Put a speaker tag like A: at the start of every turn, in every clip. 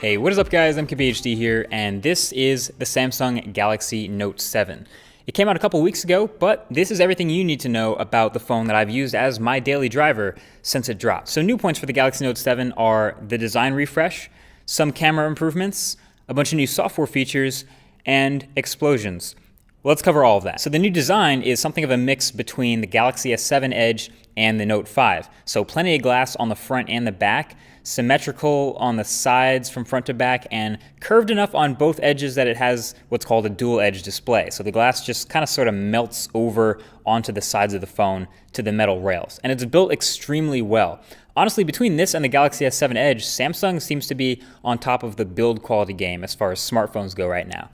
A: Hey, what is up guys? MKBHD here, and this is the Samsung Galaxy Note 7. It came out a couple weeks ago, but this is everything you need to know about the phone that I've used as my daily driver since it dropped. So new points for the Galaxy Note 7 are the design refresh, some camera improvements, a bunch of new software features, and explosions. Well, let's cover all of that. So the new design is something of a mix between the Galaxy S7 Edge and the Note 5. So plenty of glass on the front and the back, symmetrical on the sides from front to back, and curved enough on both edges that it has what's called a dual edge display. So the glass just kind of sort of melts over onto the sides of the phone to the metal rails. And it's built extremely well. Honestly, between this and the Galaxy S7 Edge, Samsung seems to be on top of the build quality game as far as smartphones go right now.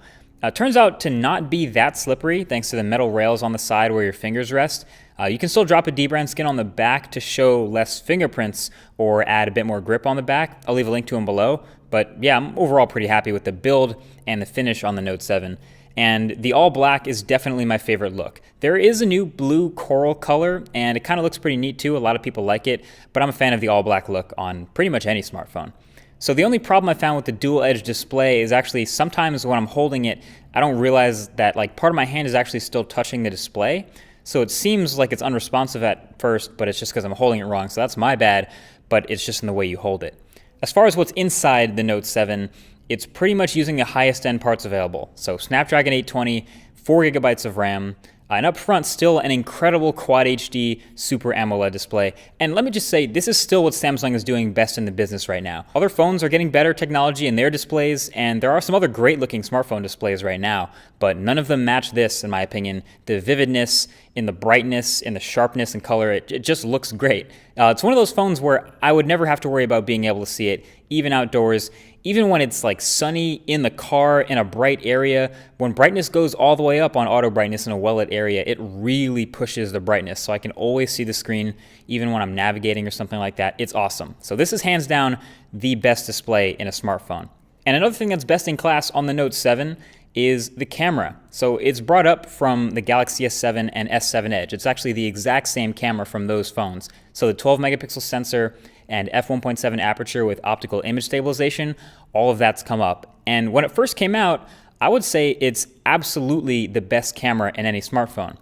A: Turns out to not be that slippery thanks to the metal rails on the side where your fingers rest. You can still drop a dbrand skin on the back to show less fingerprints or add a bit more grip on the back. I'll leave a link to them below. But yeah, I'm overall pretty happy with the build and the finish on the Note 7. And the all black is definitely my favorite look. There is a new blue coral color, and it kind of looks pretty neat too. A lot of people like it, but I'm a fan of the all black look on pretty much any smartphone. So the only problem I found with the dual edge display is actually sometimes when I'm holding it, I don't realize that like part of my hand is actually still touching the display. So it seems like it's unresponsive at first, but it's just because I'm holding it wrong. So that's my bad, but it's just in the way you hold it. As far as what's inside the Note 7, it's pretty much using the highest end parts available. So Snapdragon 820, 4 gigabytes of RAM, and up front, still an incredible Quad HD Super AMOLED display. And let me just say, this is still what Samsung is doing best in the business right now. Other phones are getting better technology in their displays, and there are some other great looking smartphone displays right now, but none of them match this, in my opinion. The vividness, in the brightness, in the sharpness and color, it just looks great. It's one of those phones where I would never have to worry about being able to see it, even outdoors, even when it's like sunny in the car in a bright area. When brightness goes all the way up on auto brightness in a well-lit area, it really pushes the brightness. So I can always see the screen even when I'm navigating or something like that. It's awesome. So this is hands down the best display in a smartphone. And another thing that's best in class on the Note 7 is the camera. So it's brought up from the Galaxy S7 and S7 Edge. It's actually the exact same camera from those phones. So the 12 megapixel sensor and f1.7 aperture with optical image stabilization, all of that's come up. And when it first came out, I would say it's absolutely the best camera in any smartphone.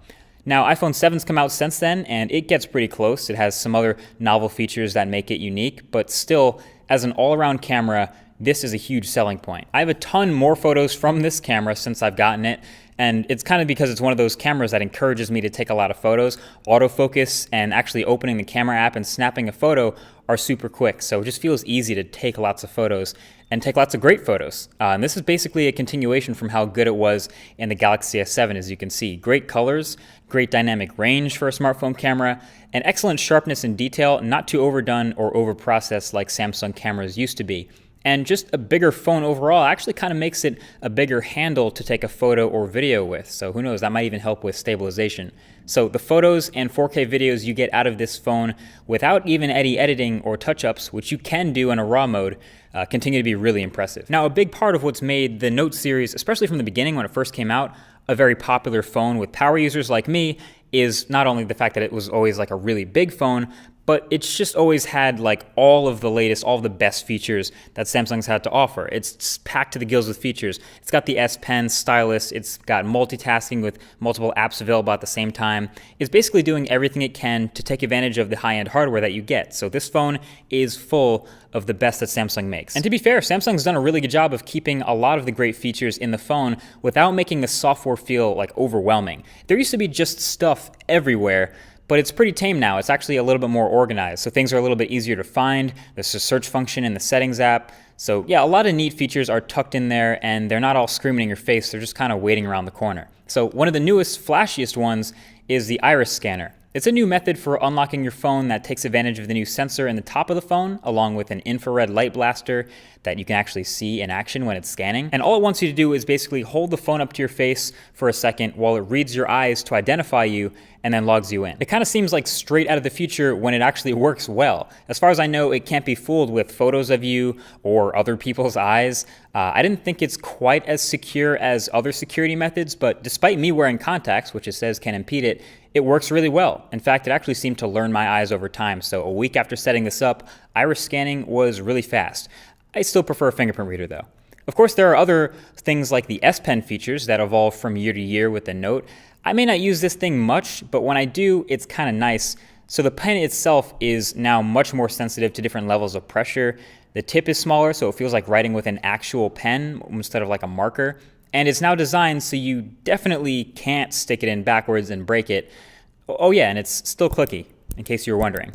A: Now, iPhone 7's come out since then, and it gets pretty close. It has some other novel features that make it unique, but still, as an all-around camera, this is a huge selling point. I have a ton more photos from this camera since I've gotten it, and it's kind of because it's one of those cameras that encourages me to take a lot of photos. Autofocus and actually opening the camera app and snapping a photo are super quick, so it just feels easy to take lots of photos and take lots of great photos. And this is basically a continuation from how good it was in the Galaxy S7, as you can see. Great colors, great dynamic range for a smartphone camera, and excellent sharpness and detail, not too overdone or overprocessed like Samsung cameras used to be. And just a bigger phone overall actually kind of makes it a bigger handle to take a photo or video with. So who knows, that might even help with stabilization. So the photos and 4K videos you get out of this phone without even any editing or touch-ups, which you can do in a RAW mode, continue to be really impressive. Now, a big part of what's made the Note series, especially from the beginning when it first came out, a very popular phone with power users like me is not only the fact that it was always like a really big phone, but it's just always had like all of the latest, all of the best features that Samsung's had to offer. It's packed to the gills with features. It's got the S Pen stylus. It's got multitasking with multiple apps available at the same time. It's basically doing everything it can to take advantage of the high-end hardware that you get. So this phone is full of the best that Samsung makes. And to be fair, Samsung's done a really good job of keeping a lot of the great features in the phone without making the software feel like overwhelming. There used to be just stuff everywhere, but it's pretty tame now. It's actually a little bit more organized, so things are a little bit easier to find. There's a search function in the settings app. So yeah, a lot of neat features are tucked in there, and they're not all screaming in your face. They're just kind of waiting around the corner. So one of the newest, flashiest ones is the iris scanner. It's a new method for unlocking your phone that takes advantage of the new sensor in the top of the phone, along with an infrared light blaster that you can actually see in action when it's scanning. And all it wants you to do is basically hold the phone up to your face for a second while it reads your eyes to identify you and then logs you in. It kind of seems like straight out of the future when it actually works well. As far as I know, it can't be fooled with photos of you or other people's eyes. I didn't think it's quite as secure as other security methods, but despite me wearing contacts, which it says can impede it, it works really well. In fact, it actually seemed to learn my eyes over time. So a week after setting this up, iris scanning was really fast. I still prefer a fingerprint reader though. Of course, there are other things like the S Pen features that evolve from year to year with the Note. I may not use this thing much, but when I do, it's kind of nice. So the pen itself is now much more sensitive to different levels of pressure. The tip is smaller, so it feels like writing with an actual pen instead of like a marker. And it's now designed so you definitely can't stick it in backwards and break it. Oh yeah, and it's still clicky, in case you were wondering.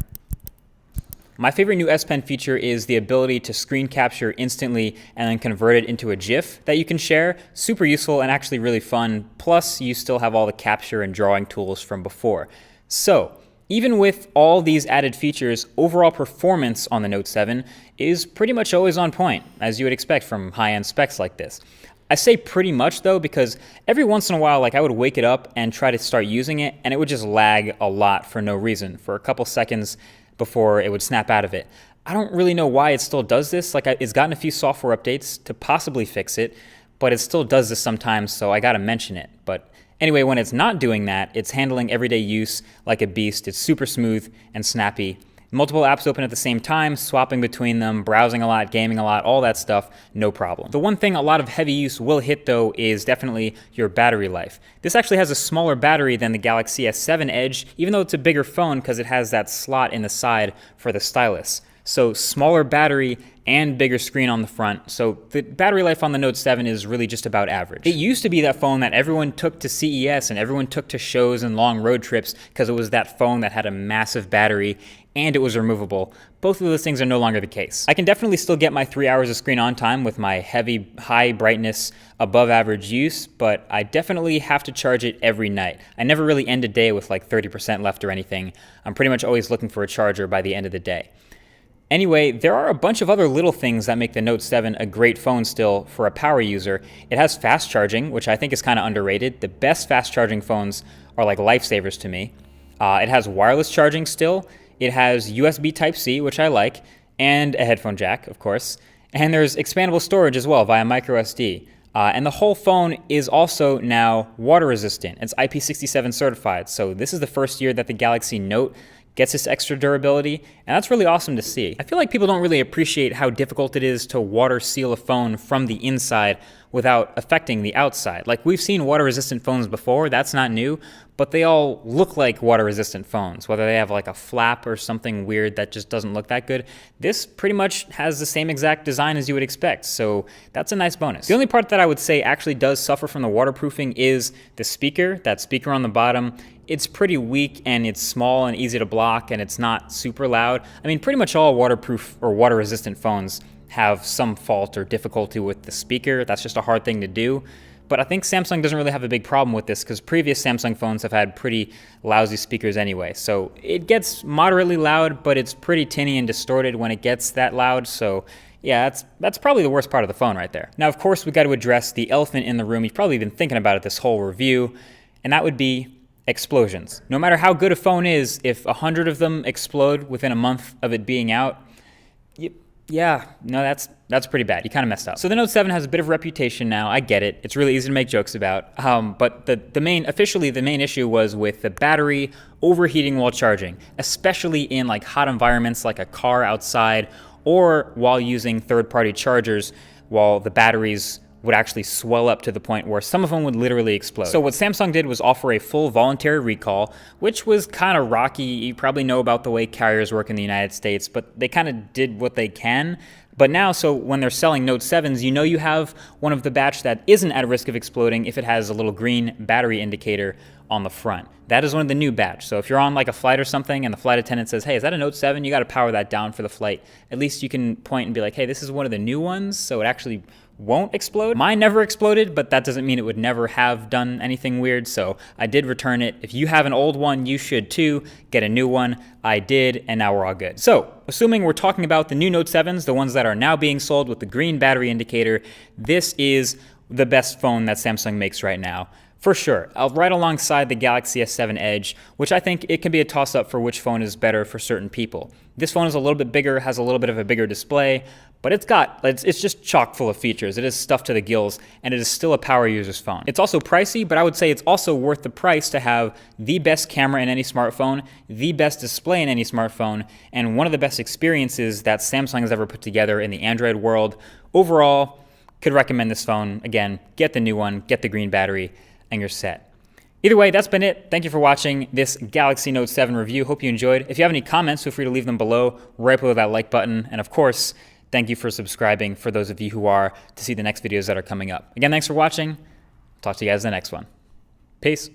A: My favorite new S Pen feature is the ability to screen capture instantly and then convert it into a GIF that you can share. Super useful and actually really fun. Plus, you still have all the capture and drawing tools from before. So, even with all these added features, overall performance on the Note 7 is pretty much always on point, as you would expect from high-end specs like this. I say pretty much though because every once in a while, I would wake it up and try to start using it, and it would just lag a lot for no reason, for a couple seconds before it would snap out of it. I don't really know why it still does this. It's gotten a few software updates to possibly fix it, but it still does this sometimes, so I gotta mention it. But anyway, when it's not doing that, it's handling everyday use like a beast. It's super smooth and snappy. Multiple apps open at the same time, swapping between them, browsing a lot, gaming a lot, all that stuff, no problem. The one thing a lot of heavy use will hit though is definitely your battery life. This actually has a smaller battery than the Galaxy S7 Edge, even though it's a bigger phone because it has that slot in the side for the stylus. So smaller battery and bigger screen on the front. So the battery life on the Note 7 is really just about average. It used to be that phone that everyone took to CES and everyone took to shows and long road trips because it was that phone that had a massive battery and it was removable. Both of those things are no longer the case. I can definitely still get my 3 hours of screen on time with my heavy, high brightness, above average use, but I definitely have to charge it every night. I never really end a day with like 30% left or anything. I'm pretty much always looking for a charger by the end of the day. Anyway, there are a bunch of other little things that make the Note 7 a great phone still for a power user. It has fast charging, which I think is kind of underrated. The best fast charging phones are like lifesavers to me. It has wireless charging still. It has USB Type-C, which I like, and a headphone jack, of course. And there's expandable storage as well via microSD. And the whole phone is also now water resistant. It's IP67 certified. So this is the first year that the Galaxy Note gets this extra durability, and that's really awesome to see. I feel like people don't really appreciate how difficult it is to water seal a phone from the inside without affecting the outside. Like, we've seen water-resistant phones before, that's not new, but they all look like water-resistant phones, whether they have like a flap or something weird that just doesn't look that good. This pretty much has the same exact design as you would expect, so that's a nice bonus. The only part that I would say actually does suffer from the waterproofing is the speaker, that speaker on the bottom. It's pretty weak and it's small and easy to block and it's not super loud. I mean, pretty much all waterproof or water-resistant phones have some fault or difficulty with the speaker. That's just a hard thing to do. But I think Samsung doesn't really have a big problem with this because previous Samsung phones have had pretty lousy speakers anyway. So it gets moderately loud, but it's pretty tinny and distorted when it gets that loud. So yeah, that's probably the worst part of the phone right there. Now, of course, we got to address the elephant in the room. You've probably been thinking about it this whole review, and that would be explosions. No matter how good a phone is, if 100 of them explode within a month of it being out, that's pretty bad. You kind of messed up. So the Note 7 has a bit of reputation now. I get it. It's really easy to make jokes about. But the main issue was with the battery overheating while charging, especially in like hot environments like a car outside or while using third-party chargers while the batteries would actually swell up to the point where some of them would literally explode. So what Samsung did was offer a full voluntary recall, which was kind of rocky. You probably know about the way carriers work in the United States, but they kind of did what they can. But now, so when they're selling Note 7s, you know you have one of the batch that isn't at risk of exploding if it has a little green battery indicator on the front. That is one of the new batch. So if you're on like a flight or something and the flight attendant says, hey, is that a Note 7? You got to power that down for the flight. At least you can point and be like, hey, this is one of the new ones, so it actually won't explode. Mine never exploded, but that doesn't mean it would never have done anything weird, so I did return it. If you have an old one, you should too. Get a new one. I did, and now we're all good. So, assuming we're talking about the new Note 7s, the ones that are now being sold with the green battery indicator, this is the best phone that Samsung makes right now. For sure, right alongside the Galaxy S7 Edge, which I think it can be a toss-up for which phone is better for certain people. This phone is a little bit bigger, has a little bit of a bigger display, but it's just chock full of features. It is stuffed to the gills, and it is still a power user's phone. It's also pricey, but I would say it's also worth the price to have the best camera in any smartphone, the best display in any smartphone, and one of the best experiences that Samsung has ever put together in the Android world. Overall, could recommend this phone. Again, get the new one, get the green battery, and you're set. Either way, that's been it. Thank you for watching this Galaxy Note 7 review. Hope you enjoyed. If you have any comments, feel free to leave them below, right below that like button. And of course, thank you for subscribing for those of you who are to see the next videos that are coming up. Again, thanks for watching. Talk to you guys in the next one. Peace.